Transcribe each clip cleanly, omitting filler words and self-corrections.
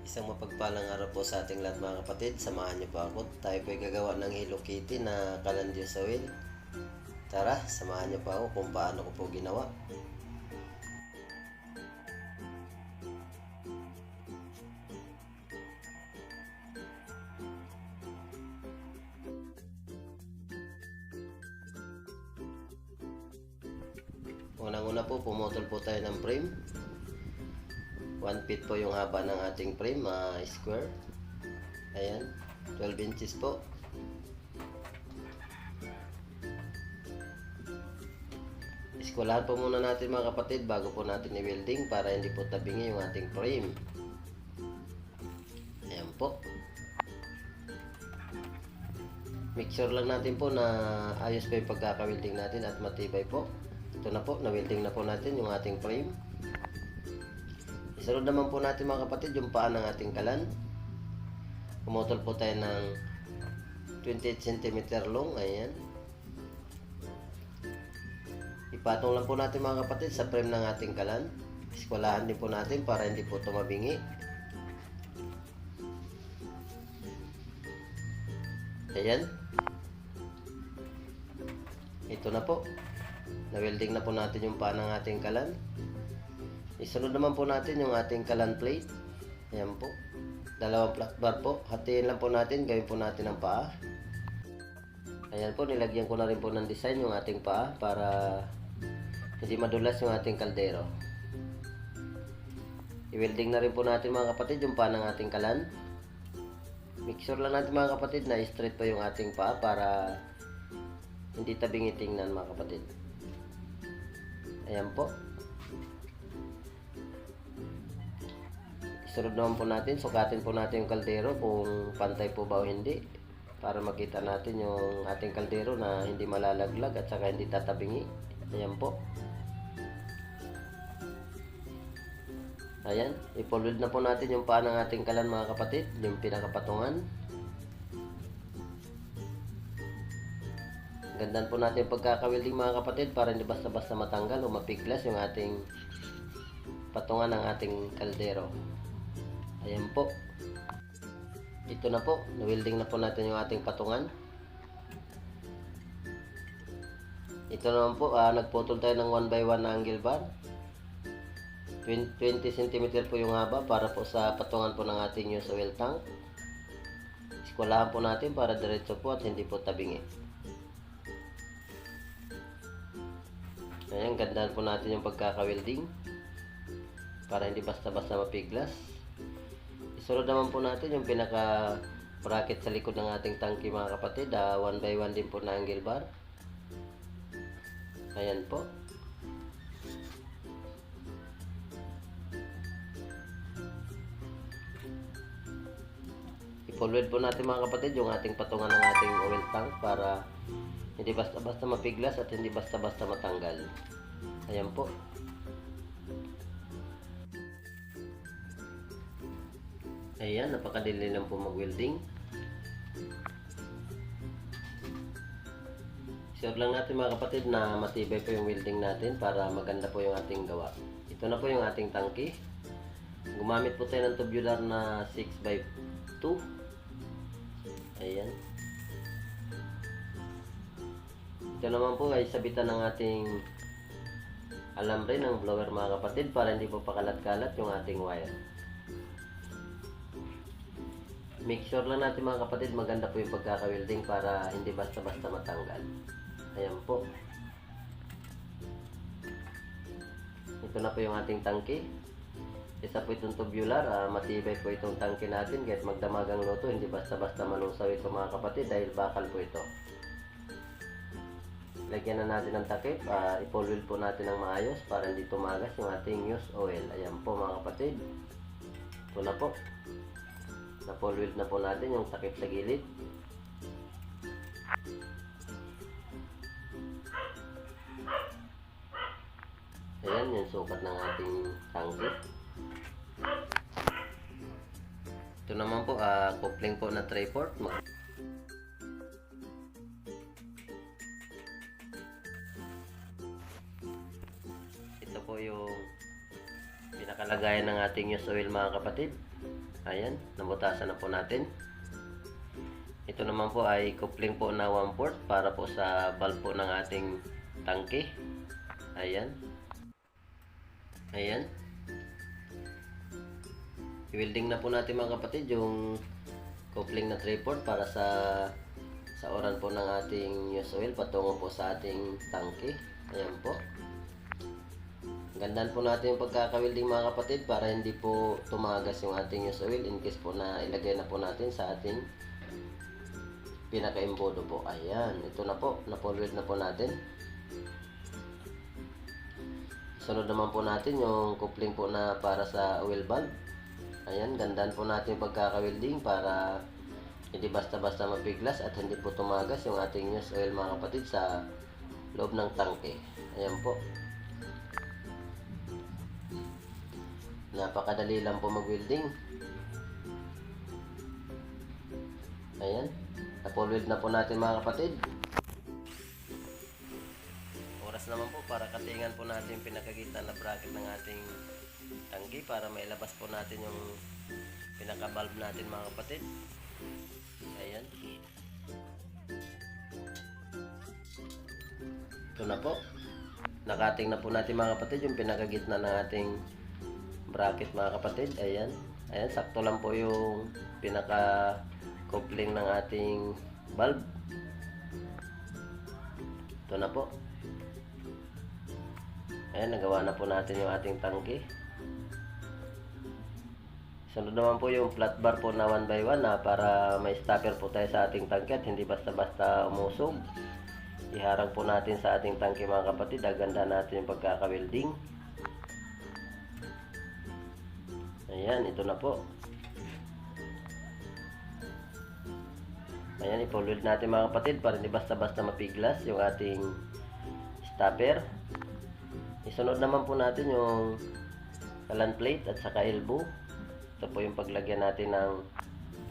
Isang mapagpalang araw po sa ating lahat mga kapatid. Samahan niyo po ako. Tayo po ay gagawa ng Hello Kitty na kalandyo sa wheel. Tara, samahan niyo po ako kung paano ko po ginawa. Unang-una po, pumutol po tayo ng frame. 1 feet po yung haba ng ating frame, square. Ayan, 12 inches po. Iskulahan po muna natin mga kapatid bago po natin i-welding para hindi po tabingi yung ating frame. Ayan po. Make sure lang natin po na ayos pa yung pagkaka-welding natin at matibay po. Ito na po, na-welding na po natin yung ating frame. Isunod naman po natin mga kapatid yung paa ng ating kalan. Pumutol po tayo ng 28 cm long. Ayan. Ipatong lang po natin mga kapatid sa frame ng ating kalan. Iskwalahan din po natin para hindi po tumabingi. Ayan. Ito na po. Na-welding na po natin yung paa ng ating kalan. Isunod naman po natin yung ating kalan plate. Ayan po. Dalawang flat bar po. Hatiin lang po natin. Gawin po natin ang paa. Ayan po. Nilagyan ko na rin po ng design yung ating paa para hindi madulas yung ating kaldero. I-welding na rin po natin mga kapatid yung paa ng ating kalan. Make sure lang natin mga kapatid na straight po yung ating paa para hindi tabingi tingnan mga kapatid. Ayan po. Isunod naman po natin, sukatin po natin yung kaldero kung pantay po ba o hindi para makita natin yung ating kaldero na hindi malalaglag at saka hindi tatabingi. Ayan po. Ayan, i-full-weld na po natin yung paa ng ating kalan mga kapatid, yung pinakapatungan. Gandaan po natin yung pagkaka-welding mga kapatid para hindi basta-basta matanggal o mapiglas yung ating patungan ng ating kaldero. Ayan po. Ito na po. Na-welding na po natin yung ating patungan. Ito naman po. Nagputol tayo ng 1x1 na angle bar. 20 cm po yung haba para po sa patungan po ng ating use oil tank. Iskwalahan po natin para diretso po at hindi po tabingi. Ayan. Gandaan po natin yung pagkaka-welding para hindi basta-basta mapiglas. Isunod naman po natin yung pinaka bracket sa likod ng ating tangke mga kapatid. 1x1 din po na angle bar. Ayan po. I-full weld po natin mga kapatid yung ating patungan ng ating oil tank para hindi basta-basta mapiglas at hindi basta-basta matanggal. Ayan po. Ayan, napakadali lang po mag-welding. Sure lang natin mga kapatid na matibay po yung welding natin para maganda po yung ating gawa. Ito na po yung ating tangke. Gumamit po tayo ng tubular na 6x2. Ayan. Ito naman po ay sabitan ng ating alambre ng blower mga kapatid para hindi po pakalat-kalat yung ating wire. Make sure lang natin mga kapatid maganda po yung pagkaka-welding para hindi basta-basta matanggal. Ayan po. Ito na po yung ating tangke. Isa po itong tubular. Matibay po itong tangke natin kahit magdamagang luto. Hindi basta-basta malusaw ito mga kapatid dahil bakal po ito. Lagyan na natin ng takip. I-full weld po natin ng maayos para hindi tumagas yung ating use oil. Ayan po mga kapatid. Ito na po. Na-full weld na po natin yung takip sa gilid. Ayan yung sukat ng ating tangke. Ito naman po, coupling po na 3/4. Ito po yung pinakalagayan ng ating use oil mga kapatid. Ayan, nabutasan na po natin. Ito naman po ay coupling po na 1/4 para po sa valve po ng ating tangke. Ayan. Ayan. I-welding na po natin mga kapatid yung coupling na 3/4 para sa oran po ng ating use oil patungo po sa ating tangke. Ayan po. Gandaan po natin yung pagkaka-welding mga kapatid para hindi po tumagas yung ating use oil in case po na ilagay na po natin sa ating pinaka-embodo po. Ayan, ito na po, na-full-weld na po natin. Sunod naman po natin yung coupling po na para sa oil valve. Ayan, gandaan po natin yung pagkaka-welding para hindi basta-basta mapiglas at hindi po tumagas yung ating use oil mga kapatid sa loob ng tangke. Ayan po. Napakadali lang po mag-welding. Ayan. Na-full weld na po natin mga kapatid. Oras naman po para katingan po natin yung pinakagitan na bracket ng ating tangki para mailabas po natin yung pinaka-valve natin mga kapatid. Ayan. Ito na po. Nakating na po natin mga kapatid yung pinakagitna ng ating bracket mga kapatid. Ayan. Ayan, sakto lang po yung pinaka coupling ng ating valve. Ito na po. Ayan, nagawa na po natin yung ating tangke. Sunod naman po yung flat bar po na 1x1 na para may stopper po tayo sa ating tangke at hindi basta-basta umusog. Iharang po natin sa ating tangke mga kapatid. Aganda natin yung pagkaka-welding. Ayan, ito na po. Ayan, i-full weld natin mga kapatid para hindi basta-basta mapiglas yung ating stopper. Isunod naman po natin yung kalan plate at saka elbow. Ito po yung paglagyan natin ng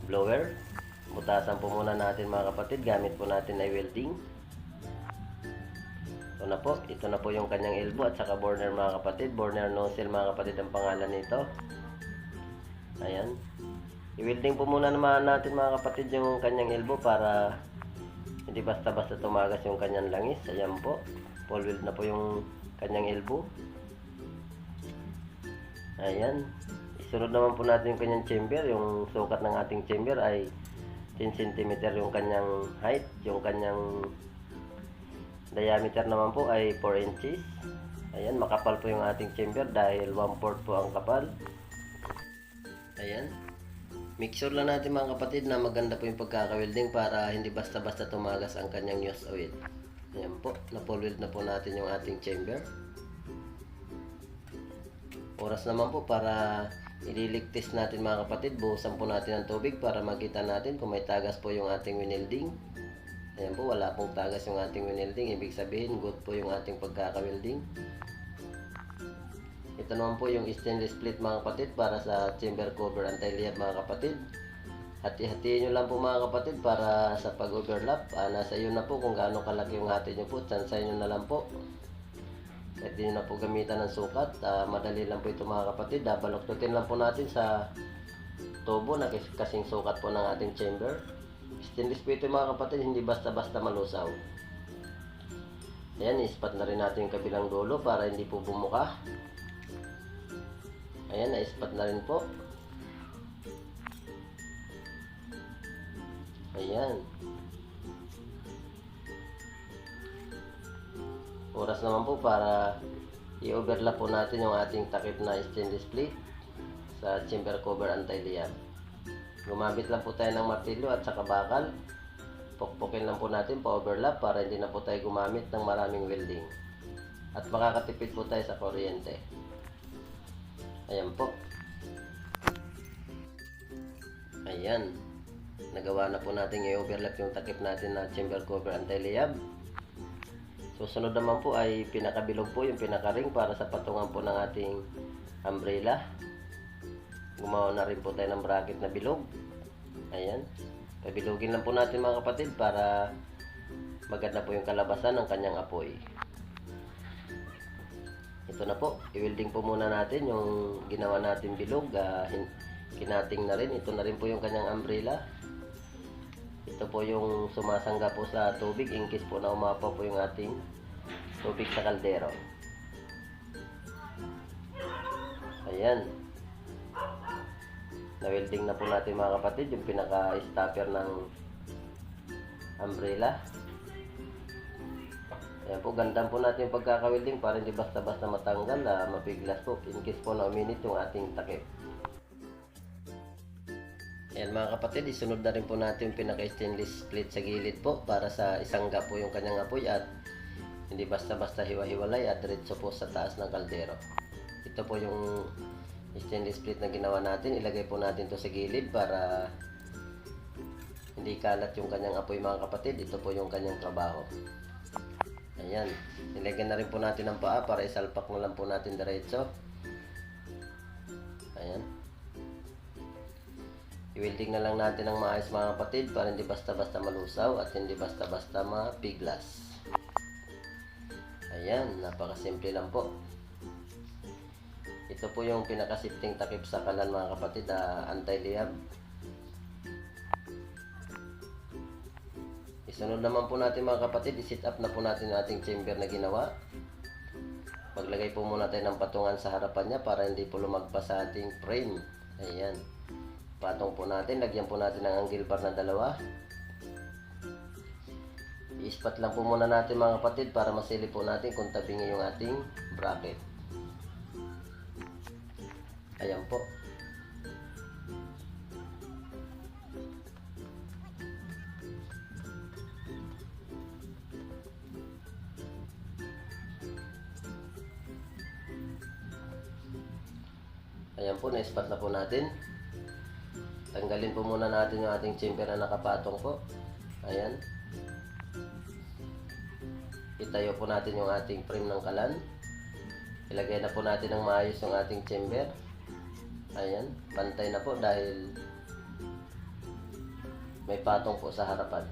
blower. Butasan po muna natin mga kapatid. Gamit po natin ay welding. Ito na po yung kanyang elbow at saka burner mga kapatid. Burner nozzle mga kapatid ang pangalan nito. Ayan. I-welding po muna naman natin mga kapatid yung kanyang elbow para hindi basta-basta tumagas yung kanyang langis. Ayan po. Full weld na po yung kanyang elbow. Ayan. Isunod naman po natin yung kanyang chamber. Yung sukat ng ating chamber ay 10 cm yung kanyang height. Yung kanyang diameter naman po ay 4 inches. Ayan. Makapal po yung ating chamber dahil 1/4 po ang kapal. Ayan. Make sure lang natin mga kapatid na maganda po yung pagkaka-welding para hindi basta-basta tumagas ang kanyang use oil. Ayan po, na-full weld na po natin yung ating chamber. Oras naman po para ililigtis natin mga kapatid. Buhusan po natin ng tubig para makita natin kung may tagas po yung ating winelding. Ayan po, wala pong tagas yung ating winelding. Ibig sabihin, good po yung ating pagkaka-welding. Ito naman po yung stainless plate mga kapatid para sa chamber cover anti-liyab mga kapatid. Hati-hatiin nyo lang po mga kapatid para sa pag-overlap. Nasa iyo na po kung gaano kalaki yung hati nyo po. Tsansay nyo na lang po. Pwede nyo na po gamitan ng sukat. Madali lang po ito mga kapatid. Baluktutin lang po natin sa tubo na kasing sukat po ng ating chamber. Stainless po ito mga kapatid. Hindi basta-basta malusaw. Ayan, ispat na rin natin yung kabilang dulo para hindi po bumuka. Ayan, na-ispat na rin po. Ayan. Oras naman po para i-overlap po natin yung ating takip na stainless plate sa chamber cover anti-liyab. Gumamit lang po tayo ng martilyo at saka bakal. Pukpukin lang po natin pa-overlap para hindi na po tayo gumamit ng maraming welding. At makakatipid po tayo sa kuryente. Ayan po. Ayan. Nagawa na po natin i-overlap yung takip natin na chamber cover anti-liyab. Susunod naman po ay pinakabilog po yung pinaka-ring para sa patungan po ng ating umbrella. Gumawa na rin po tayo ng bracket na bilog. Ayan. Pabilugin lang po natin mga kapatid para maganda po yung kalabasan ng kanyang apoy. Ito na po, i-welding po muna natin yung ginawa natin bilog. kinating na rin. Ito na rin po yung kanyang umbrella. Ito po yung sumasangga po sa tubig in case po na umapaw po yung ating tubig sa kaldero. Ayan. Na-welding na po natin mga kapatid yung pinaka-stopper ng umbrella. Ayan po, gandang po natin yung pagkaka-welding para hindi basta-basta matanggal, mapiglas po in case po na uminit yung ating takip. Ayan mga kapatid, isunod na rin po natin yung pinaka-stainless plate sa gilid po para sa isangga po yung kanyang apoy at hindi basta-basta hiwa-hiwalay at diretso po sa taas ng kaldero. Ito po yung stainless plate na ginawa natin. Ilagay po natin to sa gilid para hindi kalat yung kanyang apoy mga kapatid. Ito po yung kanyang trabaho. Ayan, nilagyan na rin po natin ng paa para isalpak na lang po natin diretso. Ayan, i-welding na lang natin ng maayos mga kapatid para hindi basta-basta malusaw at hindi basta-basta mapiglas. Ayan, napakasimple lang po. Ito po yung pinaka-shifting takip sa kalan mga kapatid, anti-liab. Isunod naman po natin mga kapatid, i-set up na po natin ang ating chamber na ginawa. Maglagay po muna tayo ng patungan sa harapan niya para hindi po lumagpas sa ating frame. Ayan. Patong po natin, lagyan po natin ng angle bar na dalawa. I-spot lang po muna natin mga kapatid para masilip po natin kung tabingi yung ating bracket. Ayan po. Ayan po, na-spot na po natin. Tanggalin po muna natin yung ating chamber na nakapatong po. Ayan. Itayo po natin yung ating frame ng kalan. Ilagay na po natin ng maayos yung ating chamber. Ayan, pantay na po dahil may patong po sa harapan.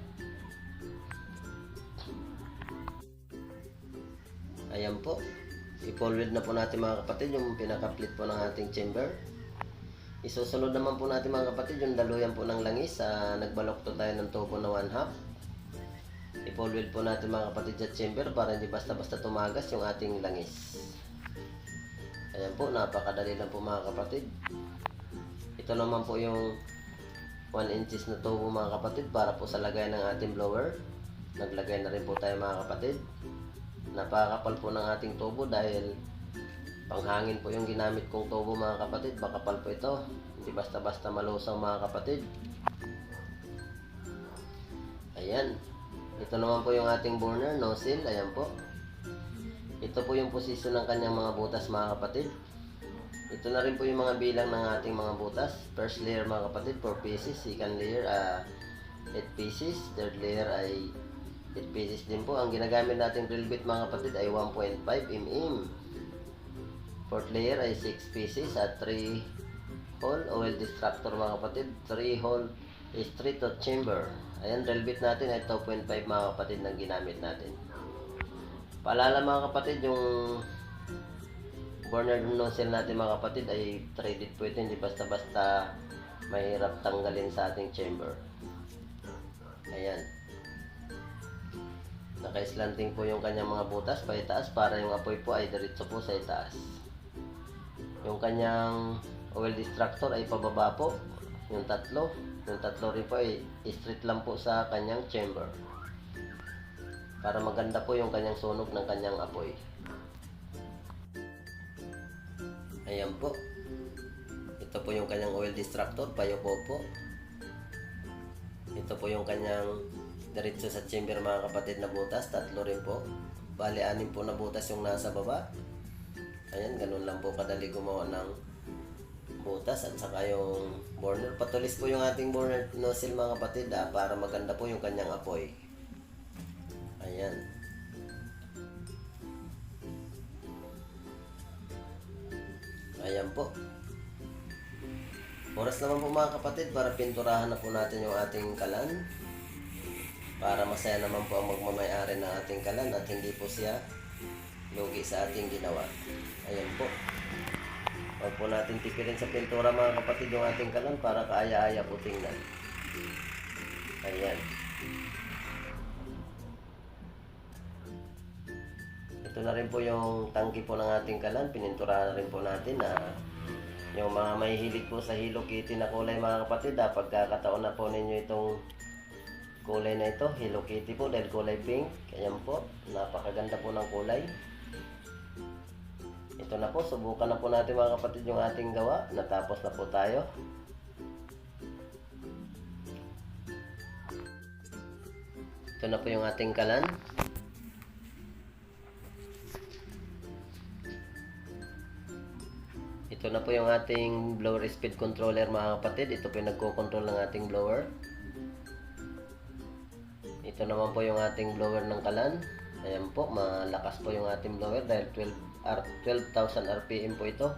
Ayan po, i-full weld na po natin mga kapatid yung pinaka-plate po ng ating chamber. Isusunod naman po natin mga kapatid yung daluyan po ng langis. Nagbalokto tayo ng tubo na 1/2. I-full weld po natin mga kapatid sa chamber para hindi basta-basta tumagas yung ating langis. Ayan po, napakadali lang po mga kapatid. Ito naman po yung 1 inches na tubo mga kapatid para po sa lagay ng ating blower. Naglagay na rin po tayo mga kapatid. Napakapal po ng ating tubo dahil panghangin po yung ginamit kong tubo mga kapatid. Makapal po ito, hindi basta-basta malusaw mga kapatid. Ayan, ito naman po yung ating burner nozzle. Ayan po. Ito po yung posisyon ng kanyang mga butas mga kapatid. Ito na rin po yung mga bilang ng ating mga butas. First layer mga kapatid 4 pieces, second layer 8 pieces, third layer ay 8 pieces din po. Ang ginagamit natin drill bit mga kapatid ay 1.5 mm. Fourth layer ay 6 pieces at 3 hole oil distractor mga kapatid, 3 hole straight to chamber. Ayan, drill bit natin ay 2.5 mga kapatid na ginamit natin. Paalala mga kapatid, yung burner nozzle natin mga kapatid ay threaded po ito, hindi basta-basta mahirap tanggalin sa ating chamber. Ayan, naka-slanting po yung kanyang mga butas pa itaas para yung apoy po ay diretso po sa itaas. Yung kanyang oil distractor ay pababa po, yung tatlo rin po ay straight lang po sa kanyang chamber para maganda po yung kanyang sunog ng kanyang apoy. Ayan po, ito po yung kanyang oil distractor, payoko po. Ito po yung kanyang diretso sa chamber mga kapatid na butas, tatlo rin po. Bali 6 po na butas yung nasa baba. Ayan, ganun lang po kadali gumawa ng butas at saka yung burner. Patulis po yung ating burner nozzle mga kapatid para maganda po yung kanyang apoy. Ayan. Ayan po. Oras naman po mga kapatid para pinturahan na po natin yung ating kalan. Para masaya naman po ang magmamayari ng ating kalan at hindi po siya lugi sa ating ginawa. Ayan po. Huwag po natin tipirin sa pintura mga kapatid yung ating kalan para kaaya-aya po tingnan. Ayan. Ito na rin po yung tangke po ng ating kalan. Pininturahan na rin po natin na yung mga mahihilig po sa Hello Kitty na kulay mga kapatid, pagkakataon na po ninyo itong kulay na ito, Hello Kitty po dahil kulay pink. Ayan po, napakaganda po ng kulay. Ito na po, subukan na po natin mga kapatid yung ating gawa. Natapos na po tayo. Ito na po yung ating kalan. Ito na po yung ating blower speed controller mga kapatid. Ito po yung nagko-control ng ating blower. Ito naman po yung ating blower ng kalan. Ayan po, malakas po yung ating blower dahil 12,000 RPM po ito.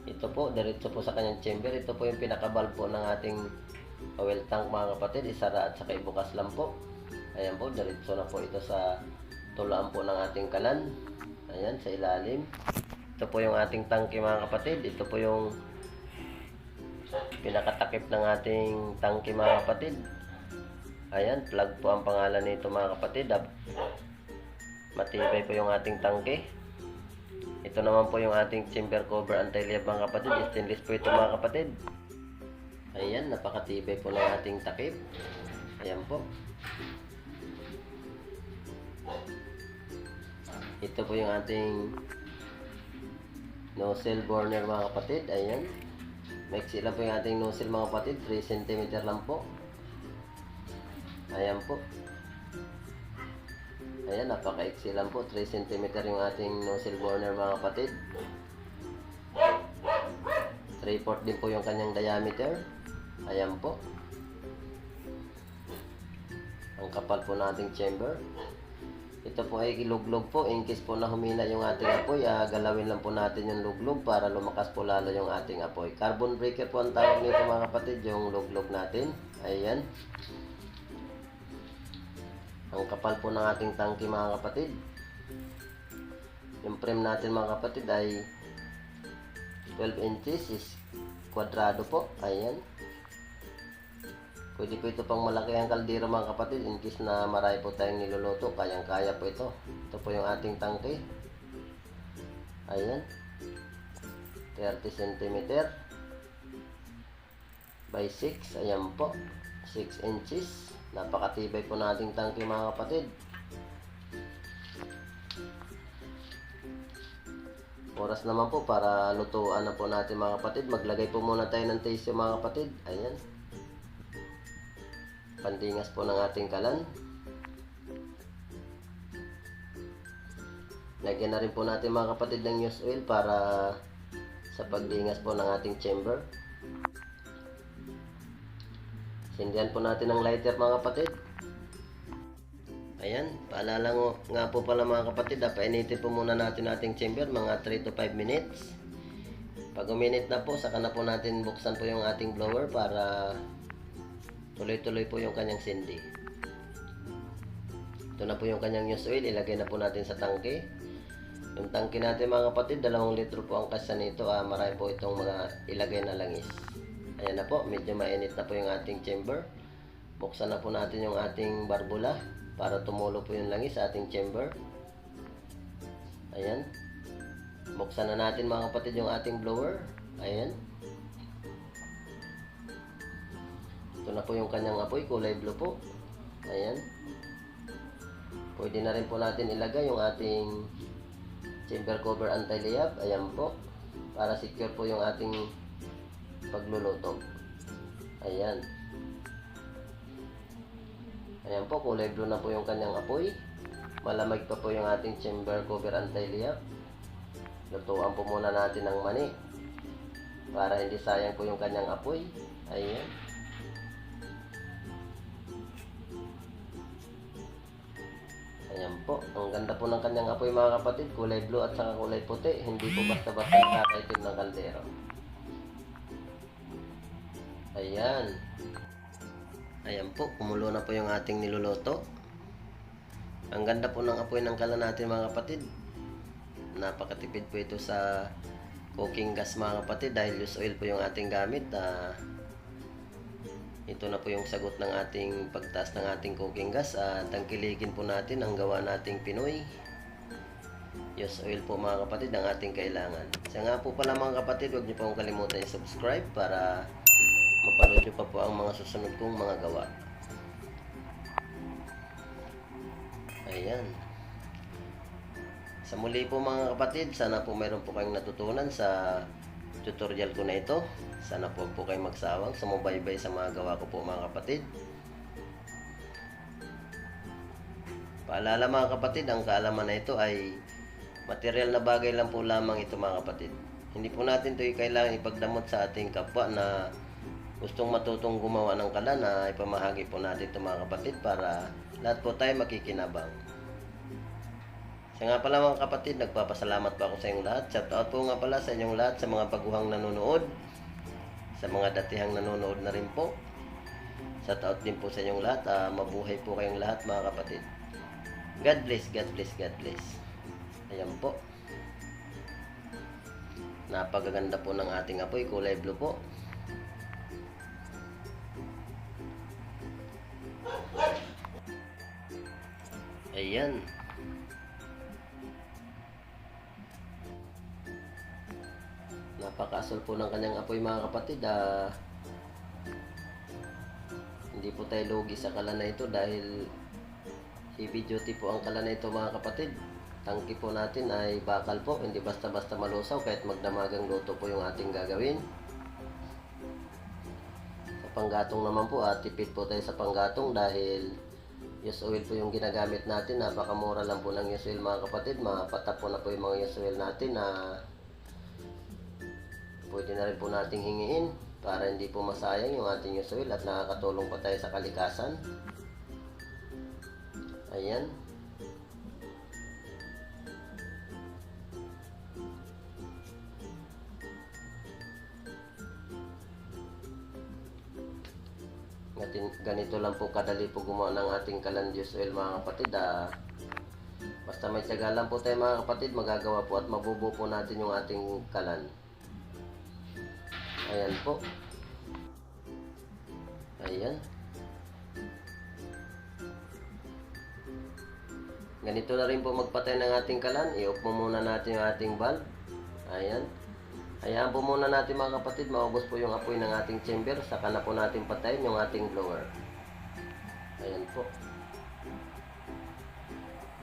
Ito po, diretso po sa kanyang chamber. Ito po yung pinaka-valve po ng ating oil tank mga kapatid. Isara at saka ibukas lang po. Ayan po, diretso na po ito sa tulaan po ng ating kalan. Ayan, sa ilalim. Ito po yung ating tangke mga kapatid. Ito po yung pinakatakip ng ating tangke mga kapatid. Ayan, plug po ang pangalan nito mga kapatid. Matibay po yung ating tangke. Ito naman po yung ating chamber cover anti-leak mga kapatid. Stainless po ito mga kapatid. Ayan, napakatibay po ng ating takip. Ayan po. Ito po yung ating nozzle burner mga kapatid. Ayan. Maiksi lang po yung ating nozzle mga kapatid. 3 cm lang po. Ayan po. Ayan, napaka-iksi lang po. 3 cm yung ating nozzle burner mga kapatid. 3/4 din po yung kanyang diameter. Ayan po. Ang kapal po ng ating chamber. Ito po ay iluglog po. In case po na humina yung ating apoy, galawin lang po natin yung luglog para lumakas po lalo yung ating apoy. Carbon breaker po ang tawag nito mga kapatid, yung luglog natin. Ayan. Ang kapal po ng ating tangke mga kapatid. Yung frame natin mga kapatid ay 12 inches is kwadrado po. Ayan. Pwede po ito pang malaki ang kaldero mga kapatid. In case na marami po tayong niluluto, kayang-kaya po ito. Ito po yung ating tangke. Ayan. 30 cm by 6. Ayan po. 6 inches. Napakatibay po nating tangke mga kapatid. Oras naman po para lutuan na po natin mga kapatid. Maglagay po muna tayo ng tissue mga kapatid. Ayan. Pandingas po ng ating kalan. Lagyan na rin po natin mga kapatid ng used oil para sa pagdingas po ng ating chamber. Sindihan po natin ng lighter mga kapatid. Ayan, paalala nga po pala mga kapatid, painitin po muna natin ating chamber mga 3 to 5 minutes. Pag uminit na po, saka na po natin buksan po yung ating blower para tuloy-tuloy po yung kanyang sindi. Ito na po yung kanyang used oil, ilagay na po natin sa tangke. Yung tangke natin mga kapatid, 2 litro po ang kasa nito. Marami po itong mga ilagay na langis. Ayan na po, medyo mainit na po yung ating chamber. Buksan na po natin yung ating barbula para tumulo po yung langis sa ating chamber. Ayan. Buksan na natin mga kapatid yung ating blower. Ayan. Ito na po yung kanyang apoy, kulay blue po. Ayan. Pwede na rin po natin ilagay yung ating chamber cover anti-layab. Ayan po. Para secure po yung ating pagluluto. Ayan. Ayan po, kulay blue na po yung kanyang apoy. Malamig pa po yung ating chamber cover anti-layab. Lutuan po muna natin ng mani para hindi sayang po yung kanyang apoy. Ayan. Ayan po, ang ganda po ng kanyang apoy mga kapatid. Kulay blue at saka kulay puti. Hindi po basta-basta nakakaitim ng kaldero. Ayan. Ayan po, kumulo na po yung ating niluluto. Ang ganda po ng apoy ng kalan natin mga kapatid. Napakatipid po ito sa cooking gas mga kapatid, dahil used oil po yung ating gamit. Ito na po yung sagot ng ating pagtaas ng ating cooking gas, at tangkilikin po natin ang gawa nating Pinoy. Used oil po mga kapatid ang ating kailangan. Sa nga po pala mga kapatid, huwag niyo pong kalimutan i-subscribe para mapanood niyo pa po ang mga susunod kong mga gawa. Ayan. Sa muli po mga kapatid, sana po mayroon po kayong natutunan sa tutorial ko na ito. Sana po kayong magsawang sumubaybay sa mga gawa ko po mga kapatid. Paalala mga kapatid, ang kaalaman na ito ay material na bagay lang po lamang ito mga kapatid. Hindi po natin ito kailangan ipagdamot sa ating kapwa na gustong matutong gumawa ng kalan, na ipamahagi po natin ito mga kapatid para lahat po tayo makikinabang. Sa nga pala mga kapatid, nagpapasalamat po ako sa inyong lahat. Shout out po nga pala sa inyong lahat, sa mga baguhang nanonood, sa mga datihang nanonood na rin po. Shout out din po sa inyong lahat. Mabuhay po kayong lahat mga kapatid. God bless, God bless, God bless. Ayan po. Napakaganda po ng ating apoy, kulay blue po. Ayan. Napakaasol po ng kanyang apoy mga kapatid. Hindi po tayo lugi sa kalan na ito dahil heavy duty po ang kalan na ito mga kapatid. Tangki po natin ay bakal po, hindi basta-basta malusaw kahit magdamagang luto po yung ating gagawin. Sa panggatong naman po, tipid po tayo sa panggatong dahil used oil po yung ginagamit natin. Napakamura lang po ng used oil mga kapatid. Mapatap po na po yung mga used oil natin na pwede na rin po nating hingiin para hindi po masayang yung ating used oil at nakakatulong pa tayo sa kalikasan. Ayan. Ganito lang po kadali po gumawa ng ating kalan used oil mga kapatid. Basta may tiyaga lang po tayo mga kapatid, magagawa po at mabubuo po natin yung ating kalan. Ayan po. Ayan. Ganito na rin po magpatay ng ating kalan. I-off mo muna natin yung ating valve. Ayan. Hayaan po muna natin mga kapatid, maubos po yung apoy ng ating chamber. Saka na po natin patayin yung ating blower. Ayan po.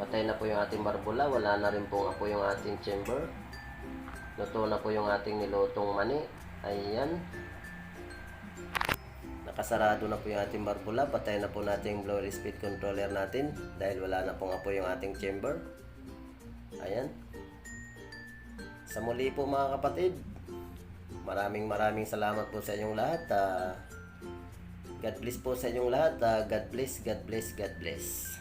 Patay na po yung ating barbula. Wala na rin pong apoy yung ating chamber. Luto na po yung ating nilutong mani. Ayan. Nakasarado na po yung ating barbula. Patay na po natin yung blower speed controller natin dahil wala na pong apoy yung ating chamber. Ayan. Sa muli po mga kapatid, maraming salamat po sa inyong lahat. God bless po sa inyong lahat. God bless, God bless, God bless.